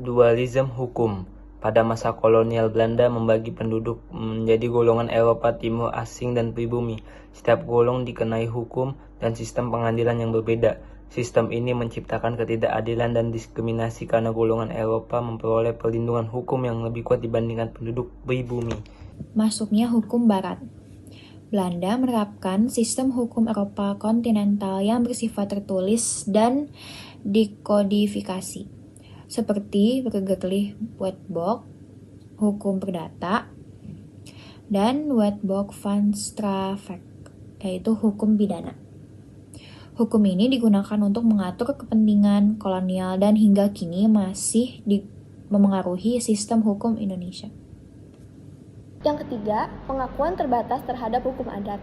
dualisme hukum. Pada masa kolonial, Belanda membagi penduduk menjadi golongan Eropa Timur asing dan pribumi. Setiap golongan dikenai hukum dan sistem pengadilan yang berbeda. Sistem ini menciptakan ketidakadilan dan diskriminasi karena golongan Eropa memperoleh perlindungan hukum yang lebih kuat dibandingkan penduduk pribumi. Masuknya hukum Barat. Belanda menerapkan sistem hukum Eropa kontinental yang bersifat tertulis dan dikodifikasi, seperti Burgerlijk Wetboek, hukum perdata, dan Wetboek van Strafrecht, yaitu hukum pidana. Hukum ini digunakan untuk mengatur kepentingan kolonial dan hingga kini masih memengaruhi sistem hukum Indonesia. Yang ketiga, pengakuan terbatas terhadap hukum adat.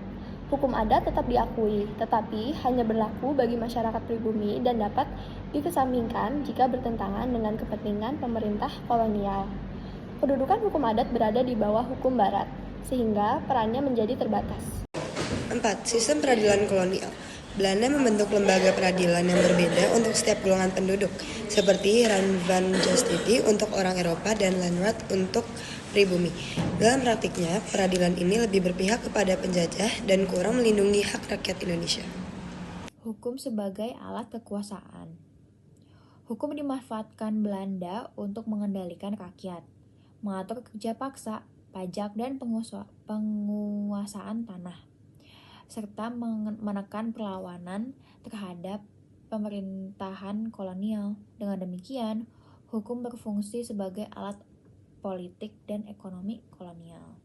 Hukum adat tetap diakui, tetapi hanya berlaku bagi masyarakat pribumi dan dapat dikesampingkan jika bertentangan dengan kepentingan pemerintah kolonial. Kedudukan hukum adat berada di bawah hukum barat, sehingga perannya menjadi terbatas. 4. Sistem peradilan kolonial. Belanda membentuk lembaga peradilan yang berbeda untuk setiap golongan penduduk, seperti Raad van Justitie untuk orang Eropa dan Landrat untuk pribumi. Dalam praktiknya, peradilan ini lebih berpihak kepada penjajah dan kurang melindungi hak rakyat Indonesia. Hukum sebagai alat kekuasaan. Hukum dimanfaatkan Belanda untuk mengendalikan rakyat, mengatur kerja paksa, pajak, dan penguasaan tanah, serta menekan perlawanan terhadap pemerintahan kolonial. Dengan demikian, hukum berfungsi sebagai alat politik dan ekonomi kolonial.